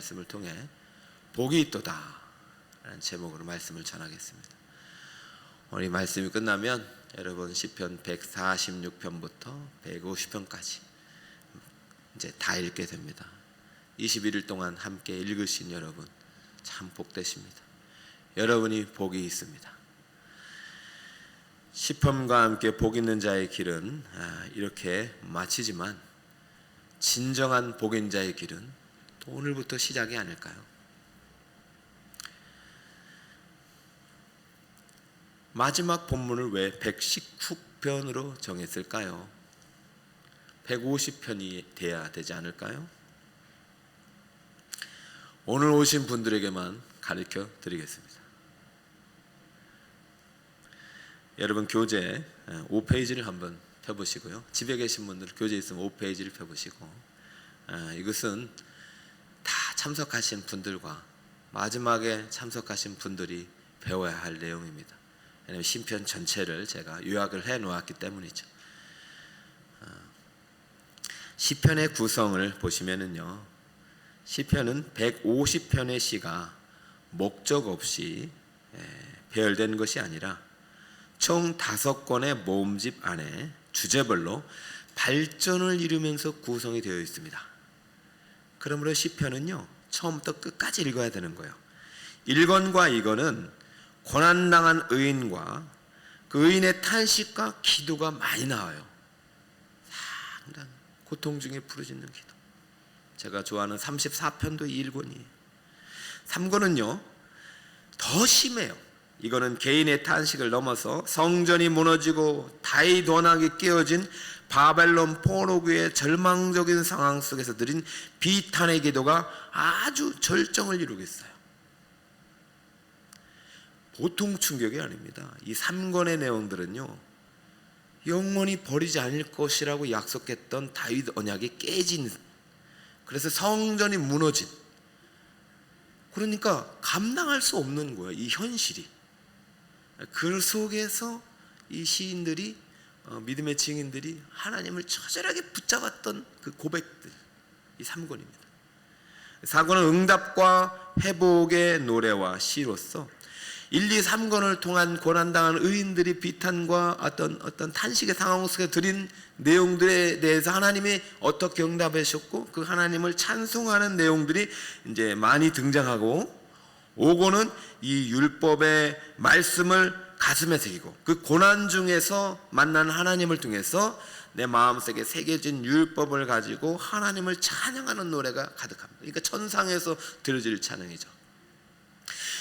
말씀을 통해 복이 있도다 라는 제목으로 말씀을 전하겠습니다. 오늘 이 말씀이 끝나면 여러분 시편 146편부터 150편까지 이제 다 읽게 됩니다. 21일 동안 함께 읽으신 여러분 참 복되십니다. 여러분이 복이 있습니다. 시편과 함께 복 있는 자의 길은 이렇게 마치지만 진정한 복인 자의 길은 또 오늘부터 시작이 아닐까요? 마지막 본문을 왜 119편으로 정했을까요? 150편이 돼야 되지 않을까요? 오늘 오신 분들에게만 가르쳐 드리겠습니다. 여러분 교재 5페이지를 한번 펴보시고요. 집에 계신 분들 교재 있으면 5페이지를 펴보시고 이것은 다 참석하신 분들과 마지막에 참석하신 분들이 배워야 할 내용입니다. 왜냐하면 시편 전체를 제가 요약을 해 놓았기 때문이죠. 시편의 구성을 보시면은요, 시편은 150편의 시가 목적 없이 배열된 것이 아니라 총 5권의 모음집 안에 주제별로 발전을 이루면서 구성이 되어 있습니다. 그러므로 시편은요, 처음부터 끝까지 읽어야 되는 거예요. 1권과 2권은 고난당한 의인과 그 의인의 탄식과 기도가 많이 나와요. 상당히 고통 중에 부르짖는 기도. 제가 좋아하는 34편도 1권이에요. 3권은요 더 심해요. 이거는 개인의 탄식을 넘어서 성전이 무너지고 다윗 원악이 깨어진 바벨론 포로기의 절망적인 상황 속에서 드린 비탄의 기도가 아주 절정을 이루고 있어요. 보통 충격이 아닙니다. 이 3권의 내용들은요, 영원히 버리지 않을 것이라고 약속했던 다윗 언약이 깨진, 그래서 성전이 무너진, 그러니까 감당할 수 없는 거예요, 이 현실이. 그 속에서 이 시인들이, 믿음의 증인들이 하나님을 처절하게 붙잡았던 그 고백들, 이 3권입니다. 4권은 응답과 회복의 노래와 시로서 1, 2, 3권을 통한 고난당한 의인들이 비탄과 어떤 탄식의 상황 속에 드린 내용들에 대해서 하나님이 어떻게 응답하셨고 그 하나님을 찬송하는 내용들이 이제 많이 등장하고, 5권은 이 율법의 말씀을 가슴에 새기고 그 고난 중에서 만난 하나님을 통해서 내 마음속에 새겨진 율법을 가지고 하나님을 찬양하는 노래가 가득합니다. 그러니까 천상에서 들려질 찬양이죠.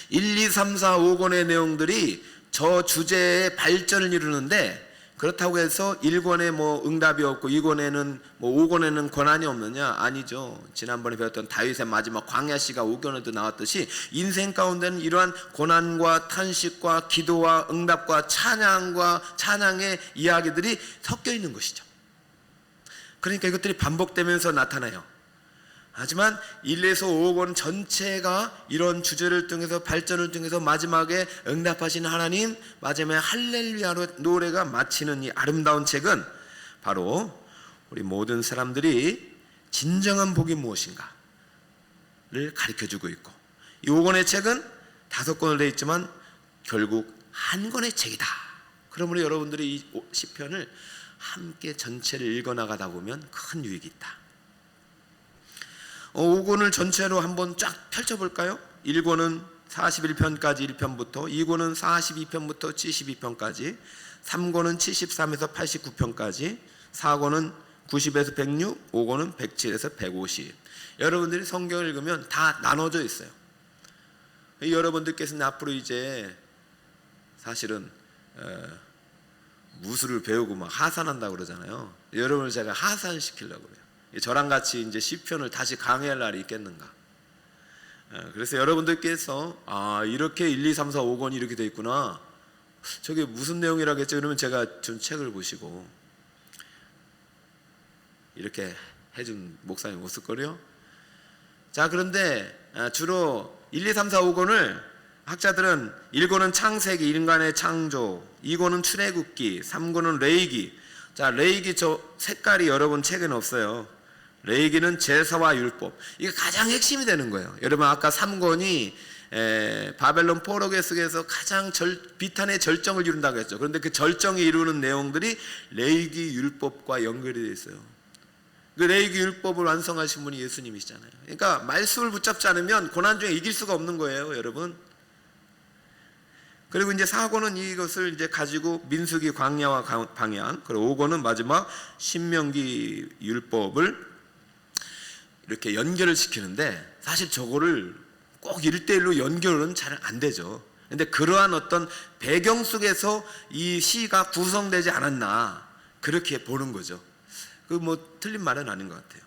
1, 2, 3, 4, 5권의 내용들이 저 주제의 발전을 이루는데, 그렇다고 해서 1권에 뭐 응답이 없고 2권에는 뭐 5권에는 권한이 없느냐? 아니죠. 지난번에 배웠던 다윗의 마지막 광야시가 5권에도 나왔듯이 인생 가운데는 이러한 고난과 탄식과 기도와 응답과 찬양의 이야기들이 섞여 있는 것이죠. 그러니까 이것들이 반복되면서 나타나요. 하지만 1에서 5권 전체가 이런 주제를 통해서 발전을 통해서 마지막에 응답하신 하나님, 마지막에 할렐루야로 노래가 마치는 이 아름다운 책은 바로 우리 모든 사람들이 진정한 복이 무엇인가를 가르쳐주고 있고, 이 5권의 책은 5권으로 되어 있지만 결국 한 권의 책이다. 그러므로 여러분들이 이 시편을 함께 전체를 읽어나가다 보면 큰 유익이 있다. 5권을 전체로 한번 쫙 펼쳐볼까요? 1권은 41편까지 1편부터, 2권은 42편부터 72편까지, 3권은 73에서 89편까지, 4권은 90에서 106, 5권은 107에서 150. 여러분들이 성경을 읽으면 다 나눠져 있어요. 여러분들께서는 앞으로 이제 사실은 무술을 배우고 막 하산한다고 그러잖아요. 여러분을 제가 하산시키려고 그래요. 저랑 같이 이제 시편을 다시 강의할 날이 있겠는가. 그래서 여러분들께서 이렇게 1, 2, 3, 4, 5권이 이렇게 돼 있구나, 저게 무슨 내용이라겠죠? 그러면 제가 준 책을 보시고 이렇게 해준 목사님 웃을거려? 자, 그런데 주로 1, 2, 3, 4, 5권을 학자들은 1권은 창세기, 인간의 창조, 2권은 출애굽기, 3권은 레위기. 자, 레위기 저 색깔이 여러분 책에는 없어요. 레위기는 제사와 율법. 이게 가장 핵심이 되는 거예요. 여러분 아까 3권이 바벨론 포로기 속에서 가장 비탄의 절정을 이룬다고 했죠. 그런데 그 절정이 이루는 내용들이 레위기 율법과 연결이 되어 있어요. 그 레위기 율법을 완성하신 분이 예수님이시잖아요. 그러니까 말씀을 붙잡지 않으면 고난 중에 이길 수가 없는 거예요, 여러분. 그리고 이제 4권은 이것을 이제 가지고 민수기 광야와 방향, 그리고 5권은 마지막 신명기 율법을 이렇게 연결을 시키는데, 사실 저거를 꼭 1대1로 연결은 잘 안 되죠. 근데 그러한 어떤 배경 속에서 이 시가 구성되지 않았나, 그렇게 보는 거죠. 그 뭐 틀린 말은 아닌 것 같아요.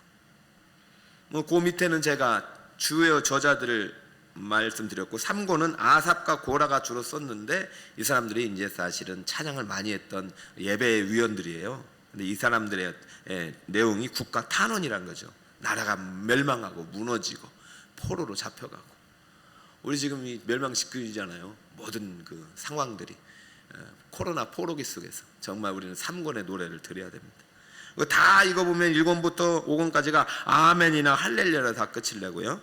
뭐 그 밑에는 제가 주요 저자들을 말씀드렸고, 3권은 아삽과 고라가 주로 썼는데, 이 사람들이 이제 사실은 찬양을 많이 했던 예배의 위원들이에요. 근데 이 사람들의 내용이 국가 탄원이란 거죠. 나라가 멸망하고 무너지고 포로로 잡혀가고, 우리 지금 이 멸망 직전이잖아요. 모든 그 상황들이 코로나 포로기 속에서 정말 우리는 3권의 노래를 드려야 됩니다. 다 이거 보면 1권부터 5권까지가 아멘이나 할렐루야로 다 끝을 내고요.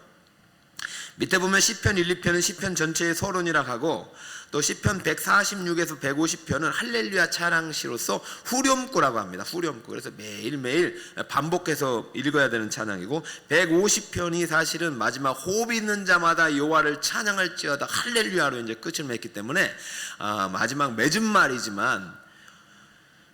밑에 보면 시편 1, 2편은 시편 전체의 서론이라고 하고, 또 시편 146에서 150편은 할렐루야 찬양시로서 후렴구라고 합니다. 후렴구. 그래서 매일매일 반복해서 읽어야 되는 찬양이고, 150편이 사실은 마지막 호흡 있는 자마다 여호와를 찬양할지어다 할렐루야로 이제 끝을 맺기 때문에 마지막 맺은 말이지만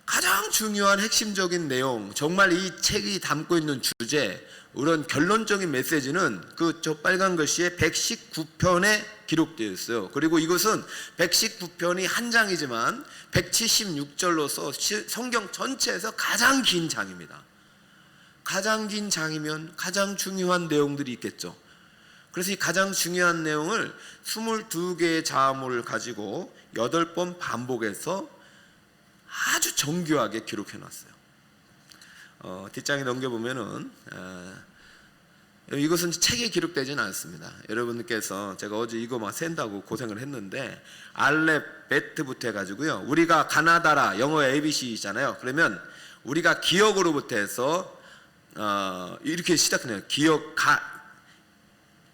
가장 중요한 핵심적인 내용, 정말 이 책이 담고 있는 주제, 이런 결론적인 메시지는 그 저 빨간 글씨에 119편에 기록되어 있어요. 그리고 이것은 119편이 한 장이지만 176절로서 성경 전체에서 가장 긴 장입니다. 가장 긴 장이면 가장 중요한 내용들이 있겠죠. 그래서 이 가장 중요한 내용을 22개의 자음을 가지고 8번 반복해서 아주 정교하게 기록해 놨어요. 뒷장에 넘겨보면은 이것은 책에 기록되지는 않습니다. 여러분께서 제가 어제 이거 막 센다고 고생을 했는데, 알렙베트부터 해가지고요, 우리가 가나다라, 영어 ABC잖아요. 그러면 우리가 기억으로부터 해서 이렇게 시작해요.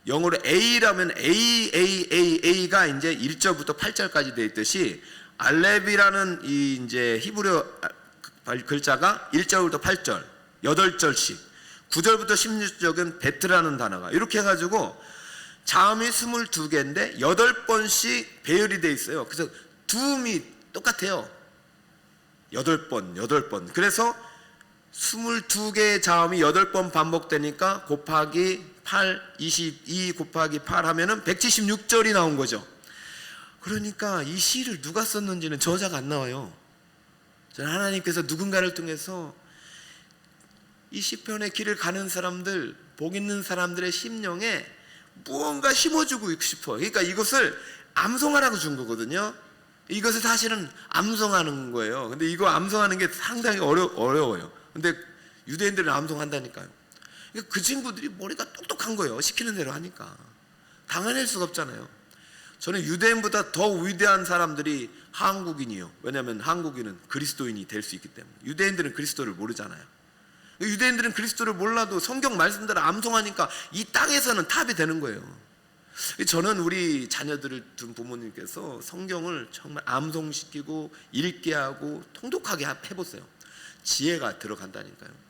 영어로 A라면 A가 이제 1절부터 8절까지 되어 있듯이, 알렙이라는 이 이제 히브리어 글자가 1절부터 8절, 8절씩, 9절부터 16절은 베트라는 단어가 이렇게 해가지고 자음이 22개인데 8번씩 배열이 되어 있어요. 그래서 두음이 똑같아요. 8번. 그래서 22개의 자음이 8번 반복되니까 곱하기 8, 22 곱하기 8 하면은 176절이 나온 거죠. 그러니까 이 시를 누가 썼는지는 저자가 안 나와요. 저는 하나님께서 누군가를 통해서 이 시편의 길을 가는 사람들, 복 있는 사람들의 심령에 무언가 심어주고 싶어요. 그러니까 이것을 암송하라고 준 거거든요. 이것을 사실은 암송하는 거예요. 근데 이거 암송하는 게 상당히 어려워요. 근데 유대인들은 암송한다니까요. 그러니까 그 친구들이 머리가 똑똑한 거예요. 시키는 대로 하니까. 당해낼 수가 없잖아요. 저는 유대인보다 더 위대한 사람들이 한국인이요. 왜냐하면 한국인은 그리스도인이 될 수 있기 때문에. 유대인들은 그리스도를 모르잖아요. 유대인들은 그리스도를 몰라도 성경 말씀대로 암송하니까 이 땅에서는 탑이 되는 거예요. 저는 우리 자녀들을 둔 부모님께서 성경을 정말 암송시키고 읽게 하고 통독하게 해보세요. 지혜가 들어간다니까요.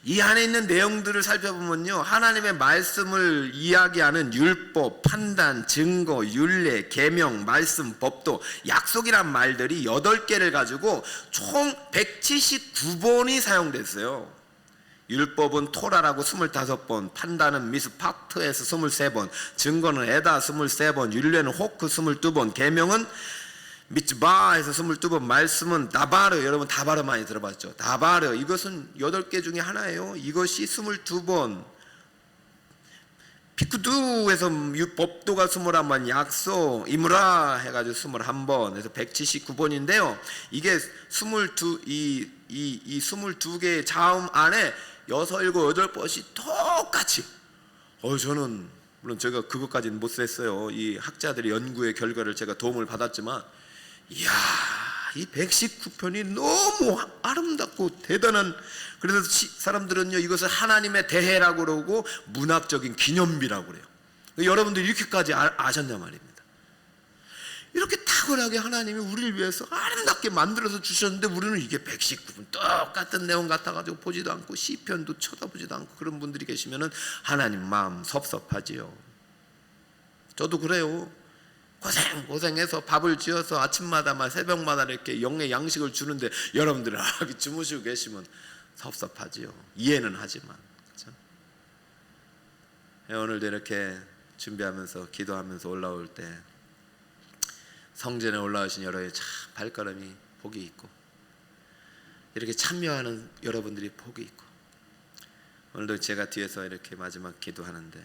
이 안에 있는 내용들을 살펴보면요, 하나님의 말씀을 이야기하는 율법, 판단, 증거, 율례, 계명, 말씀, 법도, 약속이란 말들이 8개를 가지고 총 179번이 사용됐어요. 율법은 토라라고 25번, 판단은 미스팍트에서 23번, 증거는 에다 23번, 율례는 호크 22번, 계명은 미츠바에서 22번, 말씀은 다바르, 여러분 다바르 많이 들어봤죠? 다바르, 이것은 8개 중에 하나예요. 이것이 22번, 피쿠두에서 법도가 21번, 약소, 이무라 해가지고 21번, 그래서 179번인데요. 이게 22개의 자음 안에 6, 7, 8번씩 똑같이, 저는 물론 제가 그것까지는 못 셌어요. 이 학자들의 연구의 결과를 제가 도움을 받았지만, 이야, 이 119편이 너무 아름답고 대단한, 그래서 사람들은요 이것을 하나님의 대해라고 그러고 문학적인 기념비라고 그래요. 여러분들 이렇게까지 아셨냐 말입니다. 이렇게 탁월하게 하나님이 우리를 위해서 아름답게 만들어서 주셨는데 우리는 이게 119편 똑같은 내용 같아가지고 보지도 않고 시편도 쳐다보지도 않고 그런 분들이 계시면은 하나님 마음 섭섭하지요. 저도 그래요. 고생해서 밥을 지어서 아침마다 새벽마다 이렇게 영의 양식을 주는데 여러분들은 주무시고 계시면 섭섭하지요. 이해는 하지만, 그렇죠? 오늘도 이렇게 준비하면서 기도하면서 올라올 때 성전에 올라오신 여러분의 참 발걸음이 복이 있고, 이렇게 참여하는 여러분들이 복이 있고, 오늘도 제가 뒤에서 이렇게 마지막 기도하는데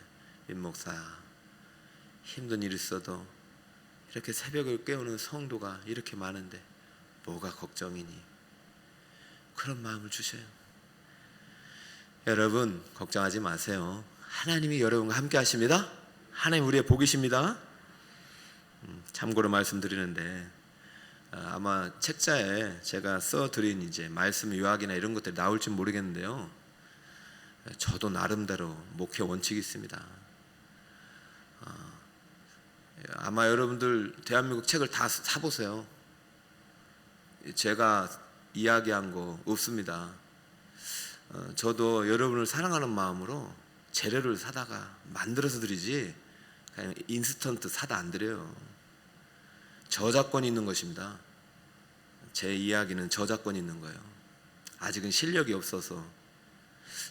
임 목사 힘든 일 있어도 이렇게 새벽을 깨우는 성도가 이렇게 많은데 뭐가 걱정이니? 그런 마음을 주셔요. 여러분 걱정하지 마세요. 하나님이 여러분과 함께 하십니다. 하나님 우리의 복이십니다. 참고로 말씀드리는데 아마 책자에 제가 써드린 이제 말씀 요약이나 이런 것들이 나올지 모르겠는데요, 저도 나름대로 목회 원칙이 있습니다. 아마 여러분들 대한민국 책을 다 사보세요. 제가 이야기한 거 없습니다. 저도 여러분을 사랑하는 마음으로 재료를 사다가 만들어서 드리지 그냥 인스턴트 사다 안 드려요. 저작권이 있는 것입니다. 제 이야기는 저작권이 있는 거예요. 아직은 실력이 없어서,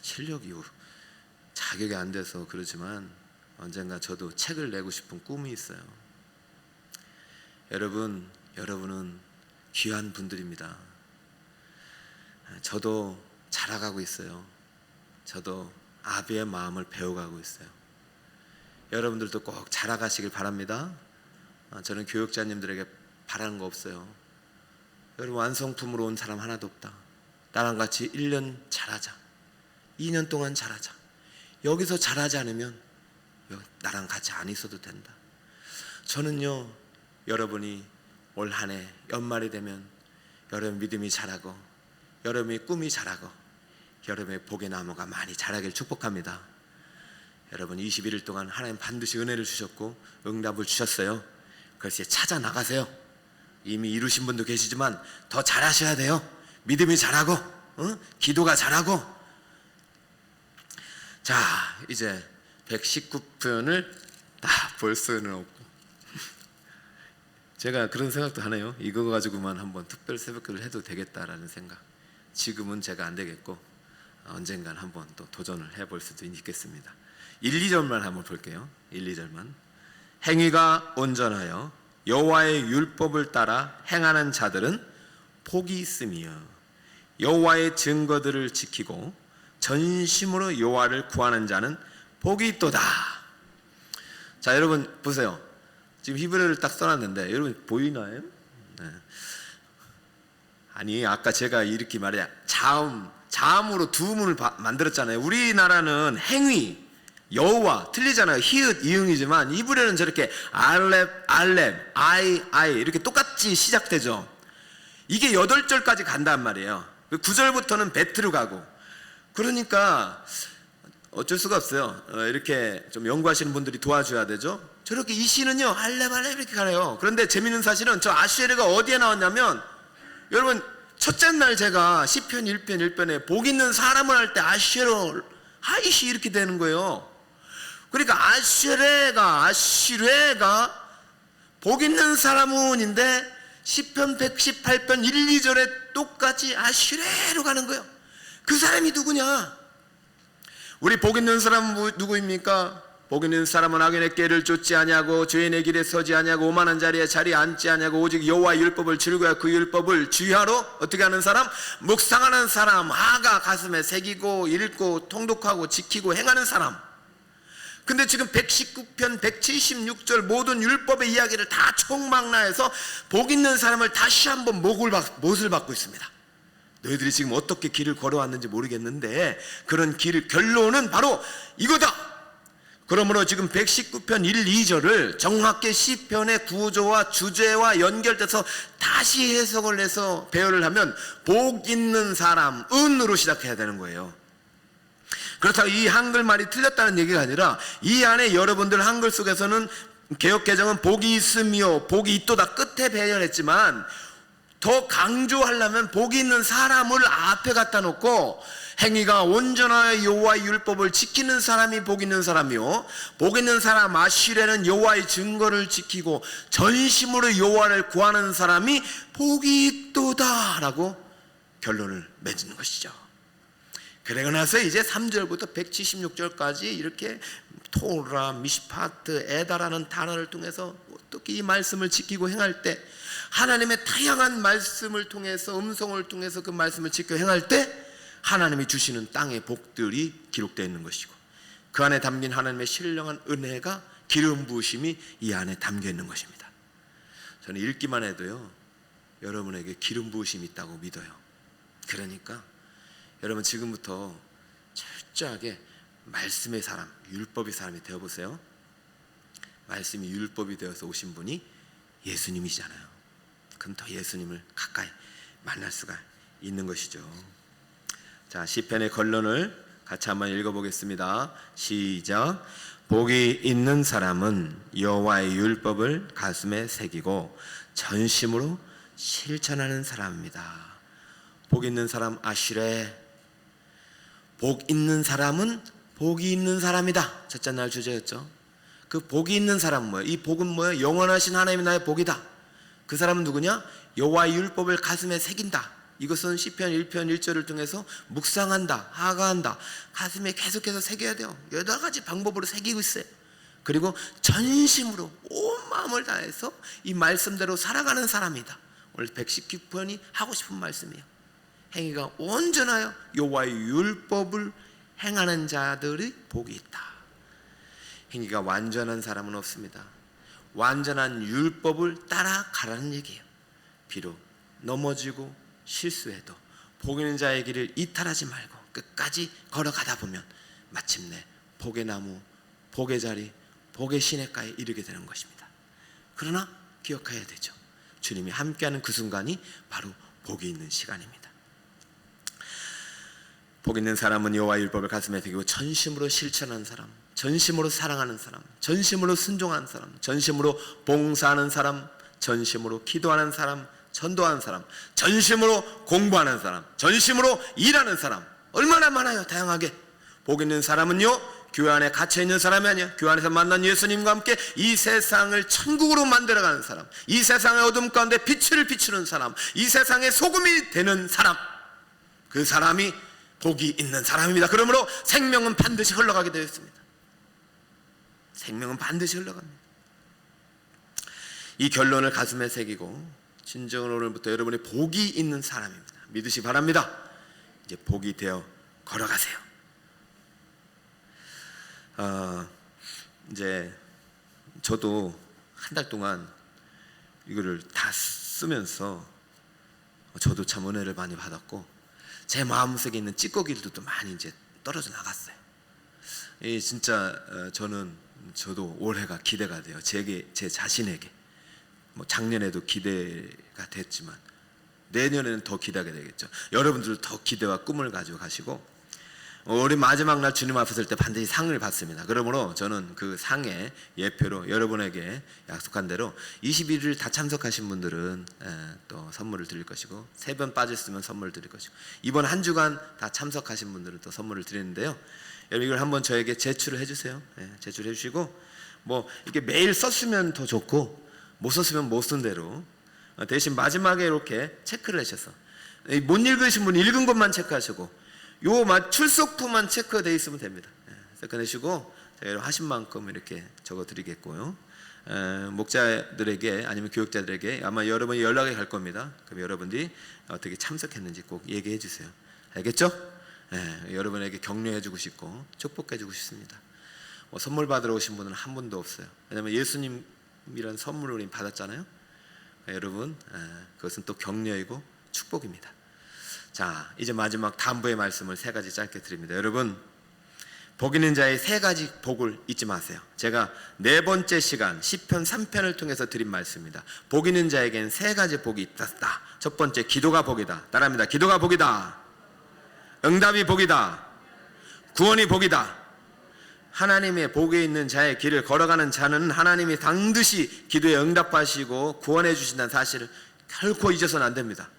실력이 자격이 안 돼서 그러지만 언젠가 저도 책을 내고 싶은 꿈이 있어요. 여러분은 귀한 분들입니다. 저도 자라가고 있어요. 저도 아비의 마음을 배워가고 있어요. 여러분들도 꼭 자라가시길 바랍니다. 저는 교육자님들에게 바라는 거 없어요. 여러분 완성품으로 온 사람 하나도 없다. 나랑 같이 1년 잘하자, 2년 동안 잘하자. 여기서 잘하지 않으면 나랑 같이 안 있어도 된다. 저는요 여러분이 올 한 해 연말이 되면 여러분 믿음이 자라고 여러분의 꿈이 자라고 여러분의 복의 나무가 많이 자라길 축복합니다. 여러분 21일 동안 하나님 반드시 은혜를 주셨고 응답을 주셨어요. 그래서 찾아 나가세요. 이미 이루신 분도 계시지만 더 잘하셔야 돼요. 믿음이 자라고 기도가 자라고. 자 이제 119편을 다 볼 수는 없고 제가 그런 생각도 하네요. 이거 가지고만 한번 특별 새벽기도를 해도 되겠다라는 생각. 지금은 제가 안 되겠고 언젠간 한번 또 도전을 해볼 수도 있겠습니다. 1, 2절만 한번 볼게요. 1, 2절만. 행위가 온전하여 여호와의 율법을 따라 행하는 자들은 복이 있으며 여호와의 증거들을 지키고 전심으로 여호와를 구하는 자는 복이 있도다. 자 여러분 보세요. 지금 히브리어를 딱 써놨는데 여러분 보이나요? 네. 아니 아까 제가 이렇게 말이야 자음으로 두음을 만들었잖아요. 우리나라는 행위 여호와 틀리잖아요. 히읗 이응이지만 히브리어는 저렇게 알렙 아이 이렇게 똑같이 시작되죠. 이게 8절까지 간단 말이에요. 9절부터는 베트로 가고. 그러니까 어쩔 수가 없어요. 이렇게 좀 연구하시는 분들이 도와줘야 되죠. 저렇게 이 시는요 알렙 이렇게 가요. 그런데 재밌는 사실은 저 아슈에르가 어디에 나왔냐면 여러분 첫째 날 제가 시편 1편 1편에 복 있는 사람을 할 때 아슈에르 하이시 이렇게 되는 거예요. 그러니까 아슈레가 복 있는 사람은인데 시편 118편 1, 2절에 똑같이 아슈레로 가는 거예요. 그 사람이 누구냐? 우리 복 있는 사람은 누구입니까? 복 있는 사람은 악인의 꾀를 쫓지 아니하고 죄인의 길에 서지 아니하고 오만한 자리에 자리 앉지 아니하고 오직 여호와의 율법을 즐거워 그 율법을 주의하러 어떻게 하는 사람? 묵상하는 사람. 하가 가슴에 새기고 읽고 통독하고 지키고 행하는 사람. 근데 지금 119편 176절 모든 율법의 이야기를 다 총망라해서 복 있는 사람을 다시 한번 못을 받고 있습니다. 너희들이 지금 어떻게 길을 걸어왔는지 모르겠는데 그런 길을 결론은 바로 이거다. 그러므로 지금 119편 1, 2절을 정확히 시편의 구조와 주제와 연결돼서 다시 해석을 해서 배열을 하면 복 있는 사람, 은으로 시작해야 되는 거예요. 그렇다고 이 한글말이 틀렸다는 얘기가 아니라 이 안에 여러분들 한글 속에서는 개역개정은 복이 있으며 복이 있도다 끝에 배열했지만 더 강조하려면 복이 있는 사람을 앞에 갖다 놓고 행위가 온전하여 여호와의 율법을 지키는 사람이 복 있는 사람이요 복 있는 사람 아시레는 여호와의 증거를 지키고 전심으로 여호와를 구하는 사람이 복이 있도다 라고 결론을 맺는 것이죠. 그러고 나서 이제 3절부터 176절까지 이렇게 토라, 미시파트, 에다라는 단어를 통해서 어떻게 이 말씀을 지키고 행할 때 하나님의 다양한 말씀을 통해서 음성을 통해서 그 말씀을 지켜 행할 때 하나님이 주시는 땅의 복들이 기록되어 있는 것이고 그 안에 담긴 하나님의 신령한 은혜가 기름 부으심이 이 안에 담겨 있는 것입니다. 저는 읽기만 해도요 여러분에게 기름 부으심이 있다고 믿어요. 그러니까 여러분 지금부터 철저하게 말씀의 사람, 율법의 사람이 되어보세요. 말씀이 율법이 되어서 오신 분이 예수님이시잖아요. 그럼 더 예수님을 가까이 만날 수가 있는 것이죠. 자, 시편의 결론을 같이 한번 읽어보겠습니다. 시작. 복이 있는 사람은 여호와의 율법을 가슴에 새기고 전심으로 실천하는 사람입니다. 복 있는 사람 아시레. 복 있는 사람은 복이 있는 사람이다. 첫째 날 주제였죠. 그 복이 있는 사람은 뭐예요? 이 복은 뭐예요? 영원하신 하나님이 나의 복이다. 그 사람은 누구냐? 여호와의 율법을 가슴에 새긴다. 이것은 시편 1편 1절을 통해서 묵상한다, 하가한다. 가슴에 계속해서 새겨야 돼요. 8가지 방법으로 새기고 있어요. 그리고 전심으로 온 마음을 다해서 이 말씀대로 살아가는 사람이다. 오늘 119편이 하고 싶은 말씀이에요. 행위가 온전하여 여호와의 율법을 행하는 자들의 복이 있다. 행위가 완전한 사람은 없습니다. 완전한 율법을 따라가라는 얘기예요. 비록 넘어지고 실수해도 복 있는 자의 길을 이탈하지 말고 끝까지 걸어가다 보면 마침내 복의 나무, 복의 자리, 복의 시냇가에 이르게 되는 것입니다. 그러나 기억해야 되죠. 주님이 함께하는 그 순간이 바로 복이 있는 시간입니다. 복 있는 사람은 여호와의 율법을 가슴에 새기고 전심으로 실천하는 사람, 전심으로 사랑하는 사람, 전심으로 순종하는 사람, 전심으로 봉사하는 사람, 전심으로 기도하는 사람, 전도하는 사람, 전심으로 공부하는 사람, 전심으로 일하는 사람. 얼마나 많아요. 다양하게. 복 있는 사람은요 교회 안에 갇혀있는 사람이 아니야. 교회 안에서 만난 예수님과 함께 이 세상을 천국으로 만들어가는 사람, 이 세상의 어둠 가운데 빛을 비추는 사람, 이 세상의 소금이 되는 사람, 그 사람이 복이 있는 사람입니다. 그러므로 생명은 반드시 흘러가게 되어 있습니다. 생명은 반드시 흘러갑니다. 이 결론을 가슴에 새기고 진정으로 오늘부터 여러분이 복이 있는 사람입니다. 믿으시 바랍니다. 이제 복이 되어 걸어가세요. 이제 저도 한 달 동안 이거를 다 쓰면서 저도 참 은혜를 많이 받았고 제 마음속에 있는 찌꺼기들도 많이 이제 떨어져 나갔어요. 진짜 저도 올해가 기대가 돼요. 제 자신에게. 뭐 작년에도 기대가 됐지만 내년에는 더 기대하게 되겠죠. 여러분들도 더 기대와 꿈을 가지고 가시고 우리 마지막 날 주님 앞에 설 때 반드시 상을 받습니다. 그러므로 저는 그 상의 예표로 여러분에게 약속한 대로 21일 다 참석하신 분들은 또 선물을 드릴 것이고 3번 빠졌으면 선물을 드릴 것이고 이번 한 주간 다 참석하신 분들은 또 선물을 드리는데요. 여러분 이걸 한번 저에게 제출을 해주세요. 제출해 주시고 뭐 이렇게 매일 썼으면 더 좋고 못 썼으면 못 쓴 대로 대신 마지막에 이렇게 체크를 하셔서 못 읽으신 분 읽은 것만 체크하시고 요 출석부만 체크되어 있으면 됩니다. 체크내시고 제가 하신 만큼 이렇게 적어드리겠고요. 목자들에게 아니면 교육자들에게 아마 여러분이 연락이 갈 겁니다. 그럼 여러분들이 어떻게 참석했는지 꼭 얘기해 주세요. 알겠죠? 여러분에게 격려해주고 싶고 축복해주고 싶습니다. 뭐 선물 받으러 오신 분은 한 분도 없어요. 왜냐하면 예수님이란 선물을 우리 받았잖아요. 여러분 그것은 또 격려이고 축복입니다. 자, 이제 마지막 담부의 말씀을 3가지 짧게 드립니다. 여러분 복 있는 자의 세 가지 복을 잊지 마세요. 제가 네 번째 시간 시편 3편을 통해서 드린 말씀입니다. 복 있는 자에겐 세 가지 복이 있다. 첫 번째, 기도가 복이다. 따라합니다. 기도가 복이다. 응답이 복이다. 구원이 복이다. 하나님의 복에 있는 자의 길을 걸어가는 자는 하나님이 반드시 기도에 응답하시고 구원해 주신다는 사실을 결코 잊어서는 안 됩니다.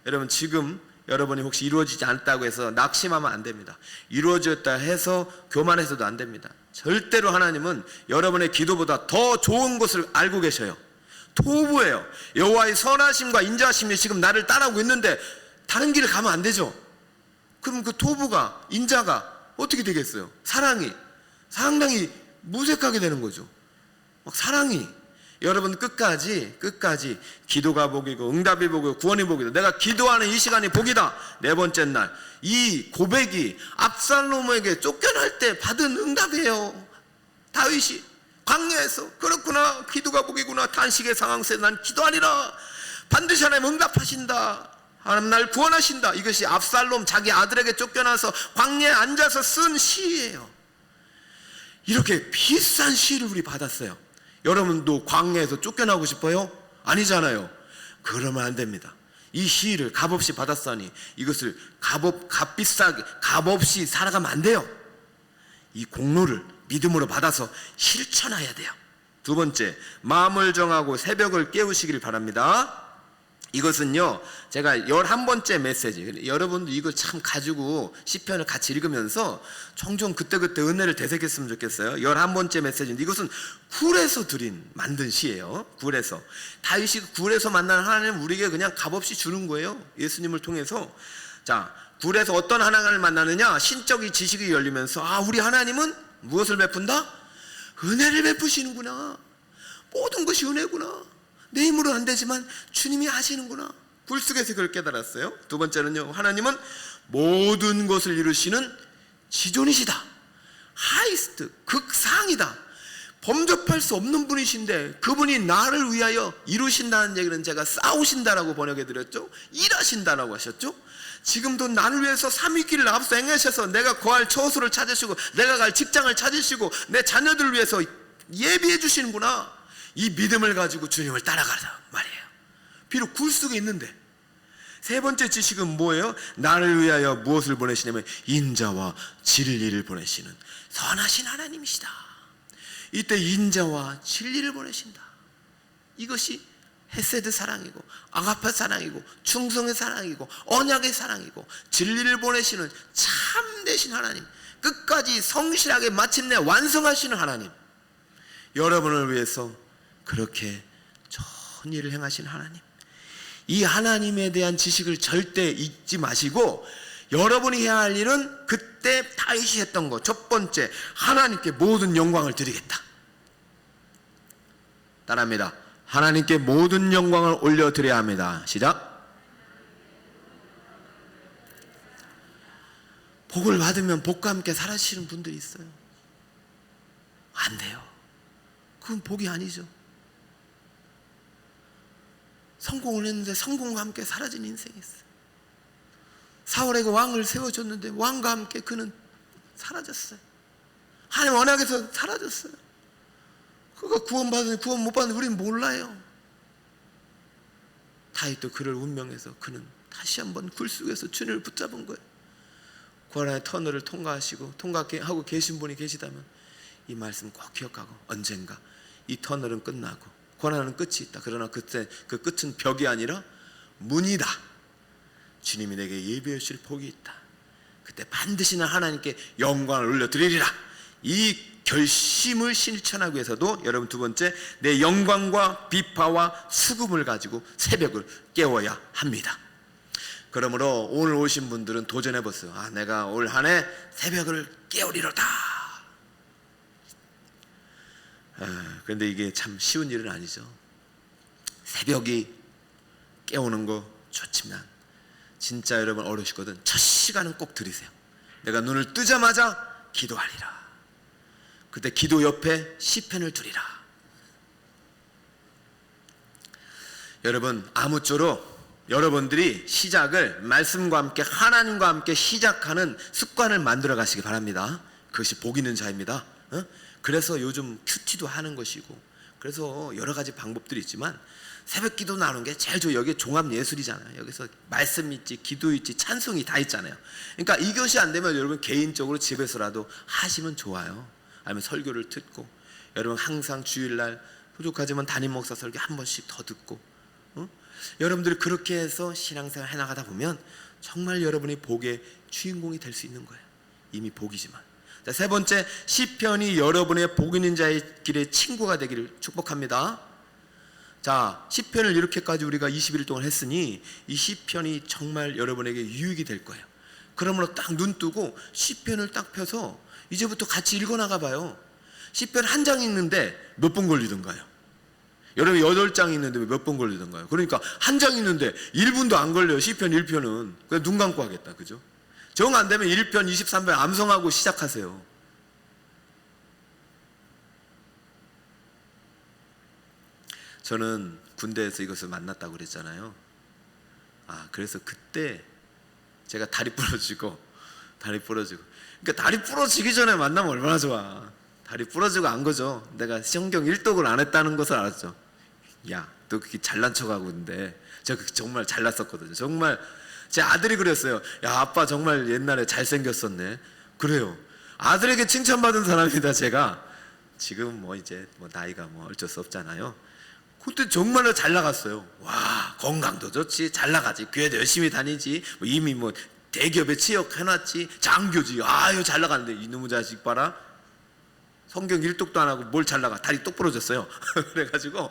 여러분, 지금 여러분이 혹시 이루어지지 않았다고 해서 낙심하면 안 됩니다. 이루어졌다 해서 교만해서도 안 됩니다. 절대로 하나님은 여러분의 기도보다 더 좋은 것을 알고 계셔요. 토부예요. 여호와의 선하심과 인자하심이 지금 나를 따라오고 있는데 다른 길을 가면 안 되죠. 그럼 그 토부가, 인자가 어떻게 되겠어요? 사랑이 상당히 무색하게 되는 거죠. 막 사랑이, 여러분 끝까지 기도가 복이고 응답이 복이고 구원이 복이다. 내가 기도하는 이 시간이 복이다. 네 번째 날, 이 고백이 압살롬에게 쫓겨날 때 받은 응답이에요. 다윗이 광야에서 그렇구나, 기도가 복이구나, 탄식의 상황 속에 난 기도하리라, 반드시 하나님 응답하신다, 하나님 날 구원하신다. 이것이 압살롬 자기 아들에게 쫓겨나서 광야에 앉아서 쓴 시예요. 이렇게 비싼 시를 우리 받았어요. 여러분도 광야에서 쫓겨나고 싶어요? 아니잖아요. 그러면 안 됩니다. 이 시를 값없이 받았으니 이것을 값비싸게 값없이 살아가면 안 돼요. 이 공로를 믿음으로 받아서 실천해야 돼요. 두 번째, 마음을 정하고 새벽을 깨우시길 바랍니다. 이것은요, 제가 11번째 메시지, 여러분도 이걸 참 가지고 시편을 같이 읽으면서 종종 그때그때 은혜를 되새겼으면 좋겠어요. 11번째 메시지인데 이것은 굴에서 만든 시예요. 굴에서 다윗이 굴에서 만난 하나님 우리에게 그냥 값없이 주는 거예요. 예수님을 통해서. 자, 굴에서 어떤 하나님을 만나느냐, 신적인 지식이 열리면서 우리 하나님은 무엇을 베푼다? 은혜를 베푸시는구나. 모든 것이 은혜구나. 내 힘으로는 안 되지만 주님이 하시는구나. 굴 속에서 그걸 깨달았어요. 두 번째는요, 하나님은 모든 것을 이루시는 지존이시다. 하이스트, 극상이다. 범접할 수 없는 분이신데 그분이 나를 위하여 이루신다는 얘기는 제가 싸우신다라고 번역해 드렸죠. 일하신다라고 하셨죠. 지금도 나를 위해서 3위길을 앞서 행하셔서 내가 거할 처소를 찾으시고 내가 갈 직장을 찾으시고 내 자녀들을 위해서 예비해 주시는구나. 이 믿음을 가지고 주님을 따라가라 말이에요. 비록 굴 속에 있는데. 세 번째 지식은 뭐예요? 나를 위하여 무엇을 보내시냐면 인자와 진리를 보내시는 선하신 하나님이시다. 이때 인자와 진리를 보내신다. 이것이 헤세드 사랑이고 아가파 사랑이고 충성의 사랑이고 언약의 사랑이고 진리를 보내시는 참되신 하나님, 끝까지 성실하게 마침내 완성하시는 하나님, 여러분을 위해서 그렇게 좋은 일을 행하신 하나님, 이 하나님에 대한 지식을 절대 잊지 마시고 여러분이 해야 할 일은 그때 다윗이 했던 것, 첫 번째, 하나님께 모든 영광을 드리겠다. 따라합니다. 하나님께 모든 영광을 올려드려야 합니다. 시작. 복을 받으면 복과 함께 사라지시는 분들이 있어요. 안 돼요. 그건 복이 아니죠. 성공을 했는데 성공과 함께 사라진 인생이 있어요. 사울에게 왕을 세워줬는데 왕과 함께 그는 사라졌어요. 하나님 언약에서 사라졌어요. 그가 구원받은 구원 못 받는 우리는 몰라요. 다윗도 그를 운명해서 그는 다시 한번 굴 속에서 주님을 붙잡은 거예요. 고난의 터널을 통과하고 계신 분이 계시다면 이 말씀 꼭 기억하고, 언젠가 이 터널은 끝나고 고난은 끝이 있다. 그러나 그때 그 끝은 벽이 아니라 문이다. 주님이 내게 예비해 주실 복이 있다. 그때 반드시 나 하나님께 영광을 올려드리리라. 이 결심을 실천하기 위해서도 여러분, 두 번째, 내 영광과 비파와 수금을 가지고 새벽을 깨워야 합니다. 그러므로 오늘 오신 분들은 도전해 보세요. 내가 올 한 해 새벽을 깨우리로다. 그런데 이게 참 쉬운 일은 아니죠. 새벽이 깨우는 거 좋지만 진짜 여러분 어려우시거든. 첫 시간은 꼭 드리세요. 내가 눈을 뜨자마자 기도하리라. 그때 기도 옆에 시편을 두리라. 여러분, 아무쪼록 여러분들이 시작을 말씀과 함께 하나님과 함께 시작하는 습관을 만들어 가시기 바랍니다. 그것이 복 있는 자입니다. 그래서 요즘 큐티도 하는 것이고, 그래서 여러 가지 방법들이 있지만 새벽 기도 나누는 게 제일 좋아요. 여기 종합 예술이잖아요. 여기서 말씀 있지, 기도 있지, 찬송이 다 있잖아요. 그러니까 이것이 안 되면 여러분 개인적으로 집에서라도 하시면 좋아요. 아니면 설교를 듣고, 여러분 항상 주일날 부족하지만 담임 목사 설교 한 번씩 더 듣고, 여러분들이 그렇게 해서 신앙생활 해나가다 보면 정말 여러분이 복의 주인공이 될 수 있는 거예요. 이미 복이지만. 자, 세 번째, 시편이 여러분의 복 있는 자의 길의 친구가 되기를 축복합니다. 자, 시편을 이렇게까지 우리가 20일 동안 했으니 이 시편이 정말 여러분에게 유익이 될 거예요. 그러므로 딱 눈 뜨고 시편을 딱 펴서 이제부터 같이 읽어나가 봐요. 시편 한 장 읽는데 몇 번 걸리던가요? 여러분 8장 있는데 몇 번 걸리던가요? 그러니까 한 장 있는데 1분도 안 걸려요. 시편 1편은. 그냥 눈 감고 하겠다. 그죠? 정 안 되면 1편, 23편 암송하고 시작하세요. 저는 군대에서 이것을 만났다고 그랬잖아요. 그래서 그때 제가 다리 부러지고 그러니까 다리 부러지기 전에 만나면 얼마나 좋아. 다리 부러지고 안 거죠. 내가 성경 1독을 안 했다는 것을 알았죠. 야, 너 그렇게 잘난 척하고 있는데 제가 정말 잘났었거든요. 정말 제 아들이 그랬어요. 야, 아빠 정말 옛날에 잘생겼었네. 그래요. 아들에게 칭찬받은 사람이다. 제가 지금 이제 나이가 어쩔 수 없잖아요. 그때 정말로 잘 나갔어요. 와, 건강도 좋지, 잘 나가지, 교회도 열심히 다니지, 이미 대기업에 취업해놨지, 장교지. 아유, 잘 나가는데 이놈의 자식 봐라. 성경 1독도 안 하고 뭘 잘 나가. 다리 똑 부러졌어요. 그래가지고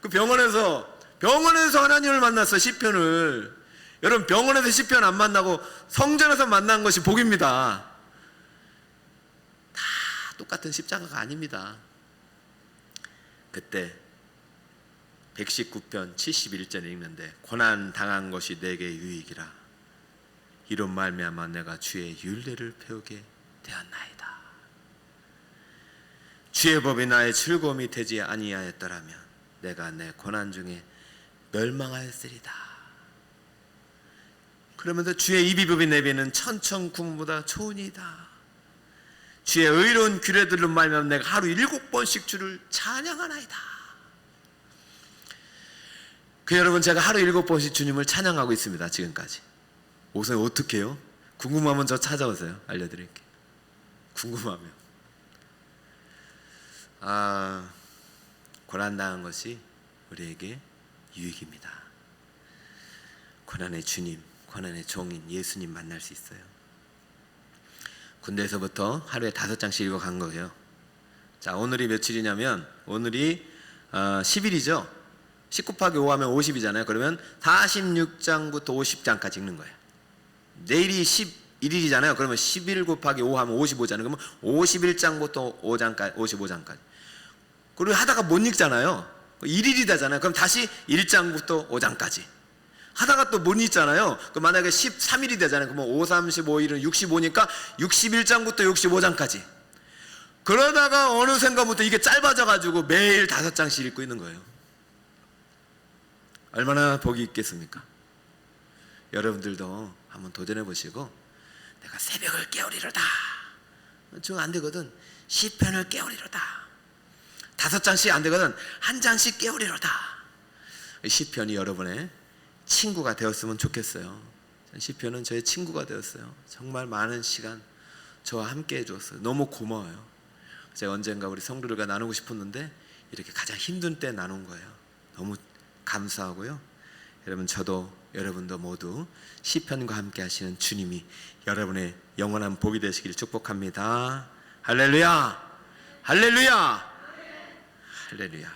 그 병원에서 하나님을 만났어. 시편을. 여러분, 병원에서 시편 안 만나고 성전에서 만난 것이 복입니다. 다 똑같은 십자가가 아닙니다. 그때 119편 71절 읽는데, 고난 당한 것이 내게 유익이라. 이로 말미암아 내가 주의 율례를 배우게 되었나이다. 주의 법이 나의 즐거움이 되지 아니하였더라면 내가 내 고난 중에 멸망하였으리다. 그러면서 주의 입이법이 내비는 천천궁보다 좋으니이다. 주의 의로운 규례들로 말미암아 내가 하루 7번씩 주를 찬양하나이다. 여러분, 제가 하루 7번씩 주님을 찬양하고 있습니다. 지금까지. 우선 어떻게 해요? 궁금하면 저 찾아오세요. 알려드릴게요. 궁금하면. 고난당한 것이 우리에게 유익입니다. 고난의 주님, 고난의 종인 예수님 만날 수 있어요. 군대에서부터 하루에 5장씩 읽어간 거예요. 자, 오늘이 며칠이냐면 오늘이 10일이죠. 10 곱하기 5 하면 50이잖아요. 그러면 46장부터 50장까지 읽는 거예요. 내일이 11일이잖아요. 그러면 11 곱하기 5 하면 55잖아요. 그러면 51장부터 5장까지, 55장까지. 그리고 하다가 못 읽잖아요. 1일이 되잖아요. 그럼 다시 1장부터 5장까지. 하다가 또 못 읽잖아요. 그럼 만약에 13일이 되잖아요. 그러면 5, 35일은 65니까 61장부터 65장까지. 그러다가 어느 순간부터 이게 짧아져가지고 매일 5장씩 읽고 있는 거예요. 얼마나 복이 있겠습니까? 여러분들도 한번 도전해 보시고, 내가 새벽을 깨우리로다. 저 안 되거든. 시편을 깨우리로다. 5장씩 안 되거든. 1장씩 깨우리로다. 시편이 여러분의 친구가 되었으면 좋겠어요. 시편은 저의 친구가 되었어요. 정말 많은 시간 저와 함께 해주었어요. 너무 고마워요. 제가 언젠가 우리 성도들과 나누고 싶었는데 이렇게 가장 힘든 때 나눈 거예요. 너무 감사하고요. 여러분, 저도 여러분도 모두 시편과 함께 하시는 주님이 여러분의 영원한 복이 되시길 축복합니다. 할렐루야! 할렐루야! 할렐루야!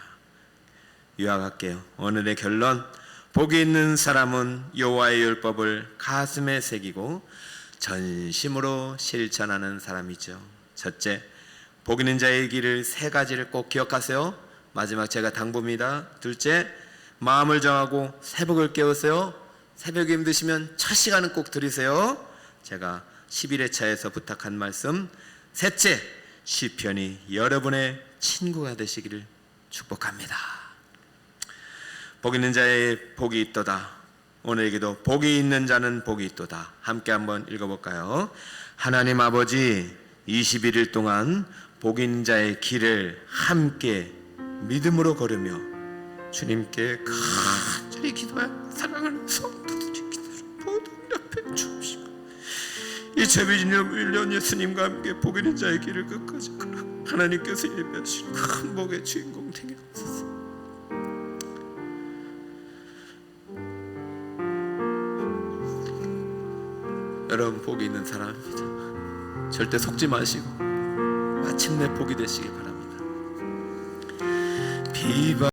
요약할게요. 오늘의 결론: 복이 있는 사람은 여호와의 율법을 가슴에 새기고 전심으로 실천하는 사람이죠. 첫째, 복 있는 자의 길을 3가지를 꼭 기억하세요. 마지막 제가 당부입니다. 둘째, 마음을 정하고 새벽을 깨우세요. 새벽이 힘드시면 첫 시간은 꼭 들으세요. 제가 11회차에서 부탁한 말씀. 셋째, 시편이 여러분의 친구가 되시기를 축복합니다. 복 있는 자의 복이 있도다. 오늘에게도 복이 있는 자는 복이 있도다. 함께 한번 읽어볼까요? 하나님 아버지, 21일 동안 복 있는 자의 길을 함께 믿음으로 걸으며 주님께 간절히 기도하여 사랑하는 성도들의 기도를 모두 응답해 주옵시고, 이 재비진년 1년 예수님과 함께 복 있는 자의 길을 끝까지 걸어 하나님께서 예배하시는 큰 복의 주인공 되게 하소서. 여러분, 복이 있는 사람입니다. 절대 속지 마시고 마침내 복이 되시길 바랍니다. 비바